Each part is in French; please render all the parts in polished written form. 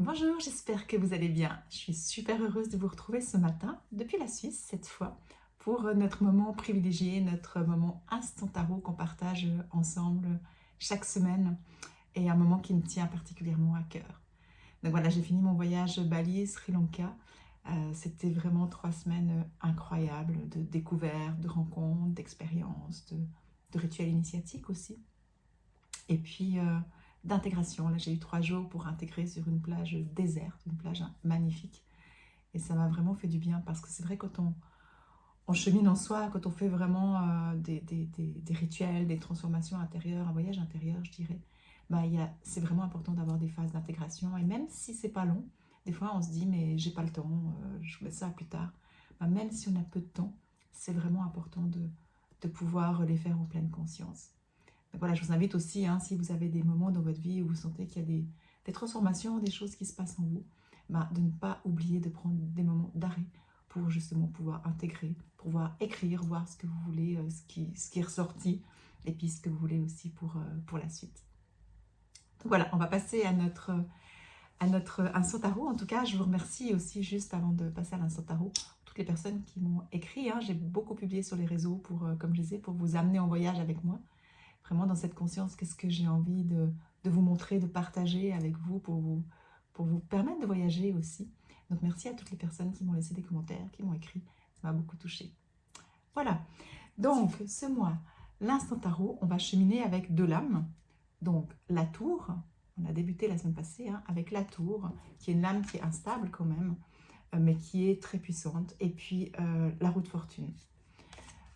Bonjour, j'espère que vous allez bien. Je suis super heureuse de vous retrouver ce matin, depuis la Suisse cette fois, pour notre moment privilégié, notre moment instant tarot qu'on partage ensemble chaque semaine et un moment qui me tient particulièrement à cœur. Donc voilà, j'ai fini mon voyage Bali, Sri Lanka. C'était vraiment 3 semaines incroyables de découvertes, de rencontres, d'expériences, de rituels initiatiques aussi. Et puis d'intégration. Là, j'ai eu 3 jours pour intégrer sur une plage déserte, une plage magnifique. Et ça m'a vraiment fait du bien parce que c'est vrai, quand on chemine en soi, quand on fait vraiment des rituels, des transformations intérieures, un voyage intérieur, je dirais, bah, c'est vraiment important d'avoir des phases d'intégration. Et même si c'est pas long, des fois on se dit, mais j'ai pas le temps, je mets ça plus tard. Bah, même si on a peu de temps, c'est vraiment important de pouvoir les faire en pleine conscience. Donc voilà, je vous invite aussi, hein, si vous avez des moments dans votre vie où vous sentez qu'il y a des transformations, des choses qui se passent en vous, bah, de ne pas oublier de prendre des moments d'arrêt pour justement pouvoir intégrer, pouvoir écrire, voir ce que vous voulez, ce qui est ressorti, et puis ce que vous voulez aussi pour la suite. Donc voilà, on va passer à notre instant tarot. En tout cas, je vous remercie aussi, juste avant de passer à l'instant tarot, toutes les personnes qui m'ont écrit, hein. J'ai beaucoup publié sur les réseaux pour, comme je disais, pour vous amener en voyage avec moi. Vraiment dans cette conscience, qu'est-ce que j'ai envie de vous montrer, de partager avec vous pour vous permettre de voyager aussi. Donc merci à toutes les personnes qui m'ont laissé des commentaires, qui m'ont écrit, ça m'a beaucoup touchée. Voilà, donc ce mois, l'instant tarot, on va cheminer avec 2 lames. Donc la tour, on a débuté la semaine passée, hein, avec la tour, qui est une lame qui est instable quand même, mais qui est très puissante. Et puis la roue de fortune.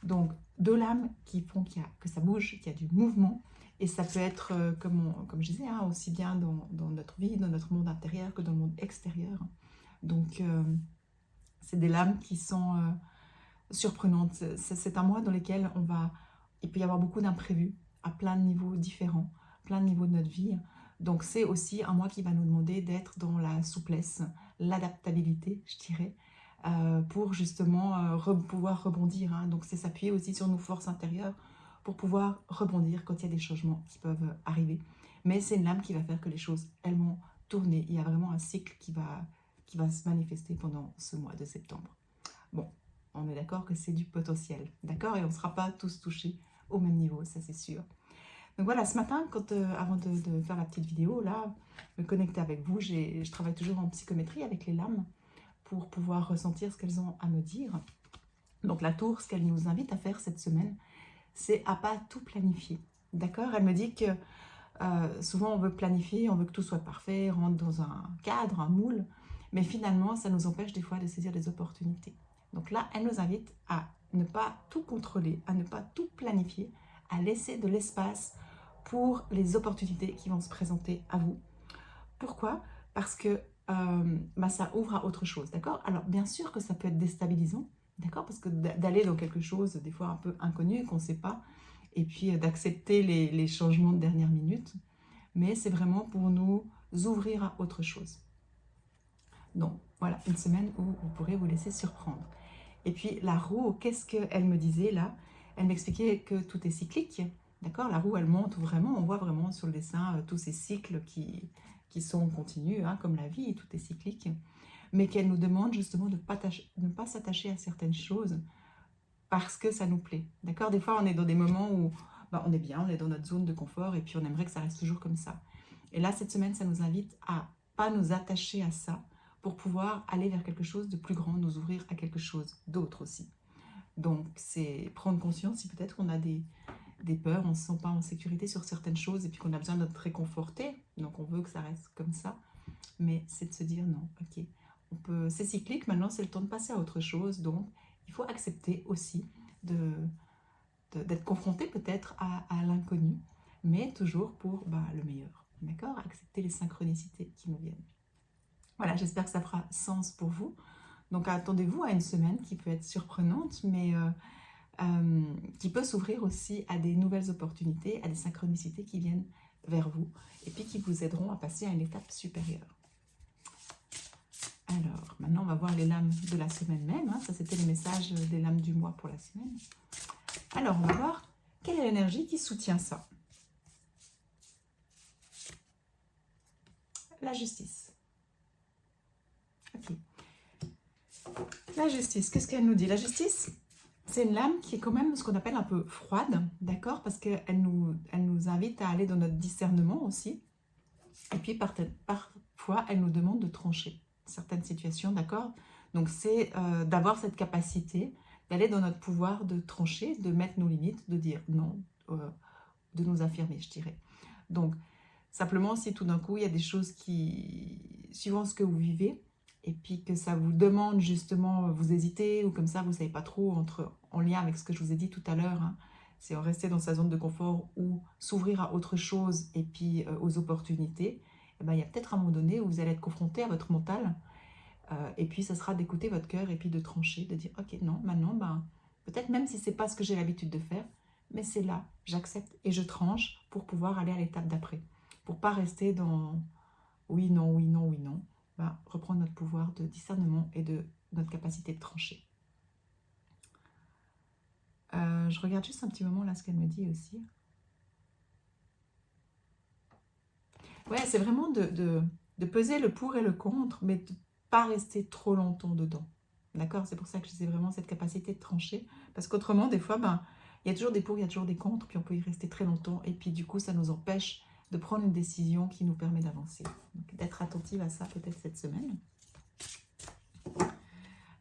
Donc 2 lames qui font que ça bouge, qu'il y a du mouvement. Et ça peut être, comme je disais, hein, aussi bien dans notre vie, dans notre monde intérieur que dans le monde extérieur. Donc c'est des lames qui sont surprenantes. C'est un mois dans lequel il peut y avoir beaucoup d'imprévus à plein de niveaux différents, plein de niveaux de notre vie. Donc c'est aussi un mois qui va nous demander d'être dans la souplesse, l'adaptabilité, je dirais, pour justement pouvoir rebondir, hein. Donc c'est s'appuyer aussi sur nos forces intérieures pour pouvoir rebondir quand il y a des changements qui peuvent arriver. Mais c'est une lame qui va faire que les choses, elles vont tourner. Il y a vraiment un cycle qui va se manifester pendant ce mois de septembre. Bon, on est d'accord que c'est du potentiel, d'accord? Et on ne sera pas tous touchés au même niveau, ça c'est sûr. Donc voilà, ce matin, avant de faire la petite vidéo, là, me connecter avec vous, je travaille toujours en psychométrie avec les lames pour pouvoir ressentir ce qu'elles ont à me dire. Donc la tour, ce qu'elle nous invite à faire cette semaine, c'est à pas tout planifier, d'accord? Elle me dit que souvent on veut planifier, on veut que tout soit parfait, rentre dans un cadre, un moule, mais finalement ça nous empêche des fois de saisir des opportunités. Donc là, elle nous invite à ne pas tout contrôler, à ne pas tout planifier, à laisser de l'espace pour les opportunités qui vont se présenter à vous. Pourquoi? Parce que ça ouvre à autre chose, d'accord? Alors bien sûr que ça peut être déstabilisant, d'accord? Parce que d'aller dans quelque chose des fois un peu inconnu, qu'on ne sait pas, et puis d'accepter les changements de dernière minute, mais c'est vraiment pour nous ouvrir à autre chose. Donc voilà, une semaine où vous pourrez vous laisser surprendre. Et puis la roue, qu'est-ce qu'elle me disait là? Elle m'expliquait que tout est cyclique, d'accord? La roue, elle monte vraiment, on voit vraiment sur le dessin tous ces cycles qui sont continus, hein, comme la vie, tout est cyclique, mais qu'elle nous demande justement de ne pas s'attacher à certaines choses parce que ça nous plaît, d'accord? Des fois, on est dans des moments où on est bien, on est dans notre zone de confort et puis on aimerait que ça reste toujours comme ça. Et là, cette semaine, ça nous invite à pas nous attacher à ça pour pouvoir aller vers quelque chose de plus grand, nous ouvrir à quelque chose d'autre aussi. Donc, c'est prendre conscience si peut-être qu'on a des peurs, on ne se sent pas en sécurité sur certaines choses et puis qu'on a besoin d'être réconforté, donc on veut que ça reste comme ça. Mais c'est de se dire non, ok, c'est cyclique, maintenant c'est le temps de passer à autre chose, donc il faut accepter aussi d'être confronté peut-être à l'inconnu, mais toujours pour le meilleur, d'accord? Accepter les synchronicités qui nous viennent. Voilà, j'espère que ça fera sens pour vous. Donc attendez-vous à une semaine qui peut être surprenante, mais qui peut s'ouvrir aussi à des nouvelles opportunités, à des synchronicités qui viennent vers vous, et puis qui vous aideront à passer à une étape supérieure. Alors, maintenant, on va voir les lames de la semaine même, hein. Ça, c'était les messages des lames du mois pour la semaine. Alors, on va voir quelle est l'énergie qui soutient ça. La justice. La justice, qu'est-ce qu'elle nous dit? La justice, c'est une lame qui est quand même ce qu'on appelle un peu froide, d'accord? Parce elle nous invite à aller dans notre discernement aussi. Et puis parfois, elle nous demande de trancher certaines situations, d'accord? Donc c'est d'avoir cette capacité d'aller dans notre pouvoir de trancher, de mettre nos limites, de dire non, de nous affirmer, je dirais. Donc simplement, si tout d'un coup, il y a des choses qui, suivant ce que vous vivez, et puis que ça vous demande justement, vous hésitez, ou comme ça, vous ne savez pas trop, en lien avec ce que je vous ai dit tout à l'heure, hein, c'est en rester dans sa zone de confort ou s'ouvrir à autre chose et puis aux opportunités, et ben, il y a peut-être un moment donné où vous allez être confronté à votre mental, et puis ça sera d'écouter votre cœur et puis de trancher, de dire ok, non, maintenant, ben, peut-être même si ce n'est pas ce que j'ai l'habitude de faire, mais c'est là, j'accepte et je tranche pour pouvoir aller à l'étape d'après. Pour pas rester dans oui, non, oui, non, oui, non. Ben, reprendre notre pouvoir de discernement et de notre capacité de trancher. Je regarde juste un petit moment là ce qu'elle me dit aussi. Ouais, c'est vraiment de peser le pour et le contre, mais de pas rester trop longtemps dedans. D'accord? C'est pour ça que j'ai vraiment cette capacité de trancher. Parce qu'autrement, des fois, ben, il y a toujours des pour, il y a toujours des contre, puis on peut y rester très longtemps. Et puis du coup, ça nous empêche de prendre une décision qui nous permet d'avancer. Donc d'être attentive à ça peut-être cette semaine.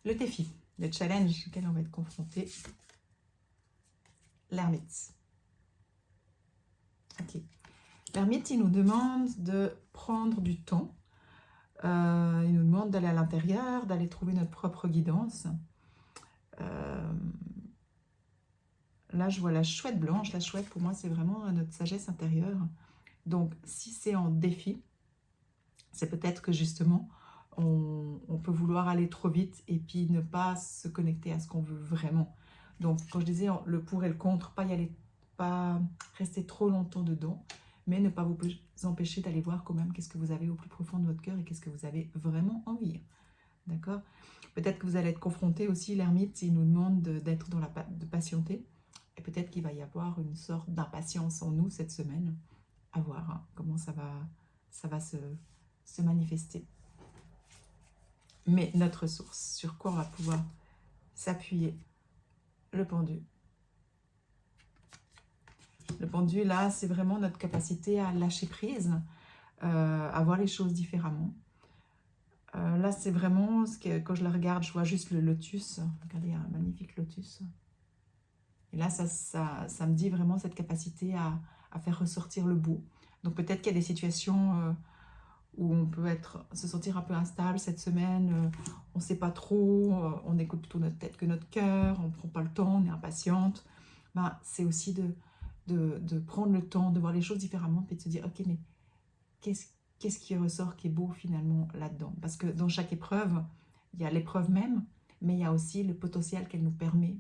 Le défi, le challenge auquel on va être confronté. L'ermite. Ok. L'ermite, il nous demande de prendre du temps. Il nous demande d'aller à l'intérieur, d'aller trouver notre propre guidance. Là, je vois la chouette blanche. La chouette, pour moi, c'est vraiment notre sagesse intérieure. Donc, si c'est en défi, c'est peut-être que justement, on peut vouloir aller trop vite et puis ne pas se connecter à ce qu'on veut vraiment. Donc, quand je disais le pour et le contre, pas y aller, pas rester trop longtemps dedans, mais ne pas vous empêcher d'aller voir quand même qu'est-ce que vous avez au plus profond de votre cœur et qu'est-ce que vous avez vraiment envie. D'accord? Peut-être que vous allez être confronté aussi, l'ermite, il nous demande d'être dans de patienter. Et peut-être qu'il va y avoir une sorte d'impatience en nous cette semaine. À voir hein, comment ça va se manifester. Mais notre source, sur quoi on va pouvoir s'appuyer, le pendu. Le pendu, là, c'est vraiment notre capacité à lâcher prise, à voir les choses différemment. Là, c'est vraiment, quand je la regarde, je vois juste le lotus. Regardez, il y a un magnifique lotus. Et là, ça me dit vraiment cette capacité à faire ressortir le beau. Donc peut-être qu'il y a des situations où on peut se sentir un peu instable cette semaine, on ne sait pas trop, on écoute plutôt notre tête que notre cœur, on ne prend pas le temps, on est impatiente. Ben, c'est aussi de prendre le temps, de voir les choses différemment, puis de se dire, ok, mais qu'est-ce qui ressort qui est beau finalement là-dedans? Parce que dans chaque épreuve, il y a l'épreuve même, mais il y a aussi le potentiel qu'elle nous permet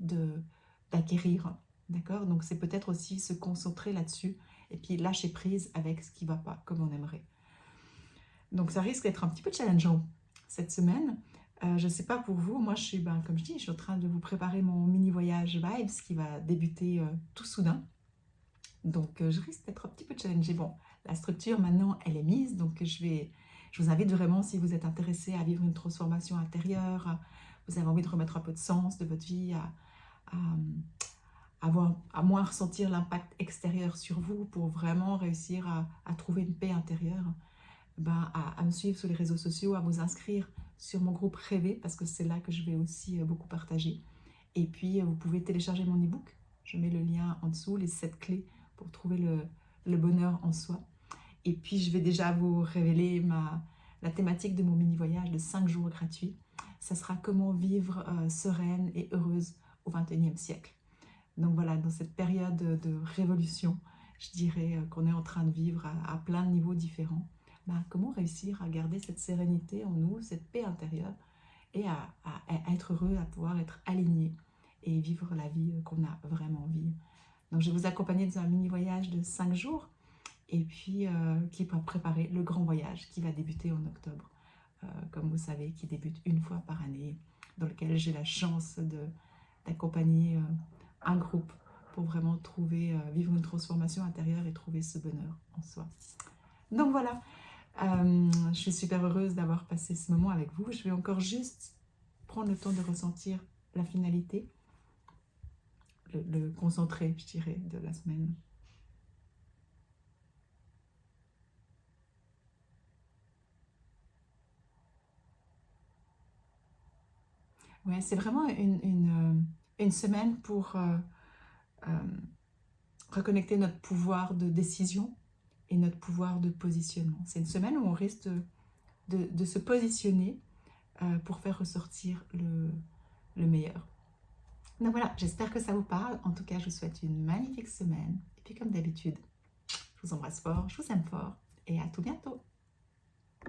d'acquérir. D'accord? Donc c'est peut-être aussi se concentrer là-dessus et puis lâcher prise avec ce qui ne va pas comme on aimerait. Donc ça risque d'être un petit peu challengeant cette semaine. Je ne sais pas pour vous, moi je suis, comme je dis, je suis en train de vous préparer mon mini voyage Vibes qui va débuter tout soudain. Donc je risque d'être un petit peu challengée. Bon, la structure maintenant elle est mise, donc je vous invite vraiment, si vous êtes intéressé à vivre une transformation intérieure, vous avez envie de remettre un peu de sens de votre vie, à moins ressentir l'impact extérieur sur vous pour vraiment réussir à trouver une paix intérieure, à me suivre sur les réseaux sociaux, à vous inscrire sur mon groupe Rêver, parce que c'est là que je vais aussi beaucoup partager. Et puis, vous pouvez télécharger mon e-book. Je mets le lien en dessous, les 7 clés pour trouver le bonheur en soi. Et puis, je vais déjà vous révéler la thématique de mon mini-voyage de 5 jours gratuits. Ça sera comment vivre sereine et heureuse au XXIe siècle. Donc voilà, dans cette période de révolution, je dirais qu'on est en train de vivre à plein de niveaux différents. Comment réussir à garder cette sérénité en nous, cette paix intérieure et à être heureux, à pouvoir être aligné et vivre la vie qu'on a vraiment envie. Donc je vais vous accompagner dans un mini voyage de 5 jours et puis qui va préparer le grand voyage qui va débuter en octobre, comme vous savez, qui débute une fois par année, dans lequel j'ai la chance d'accompagner un groupe pour vraiment vivre une transformation intérieure et trouver ce bonheur en soi. Donc voilà, je suis super heureuse d'avoir passé ce moment avec vous. Je vais encore juste prendre le temps de ressentir la finalité, le concentré, je dirais, de la semaine. Ouais, c'est vraiment une semaine pour euh, reconnecter notre pouvoir de décision et notre pouvoir de positionnement. C'est une semaine où on risque de se positionner pour faire ressortir le meilleur. Donc voilà, j'espère que ça vous parle. En tout cas, je vous souhaite une magnifique semaine. Et puis comme d'habitude, je vous embrasse fort, je vous aime fort et à tout bientôt.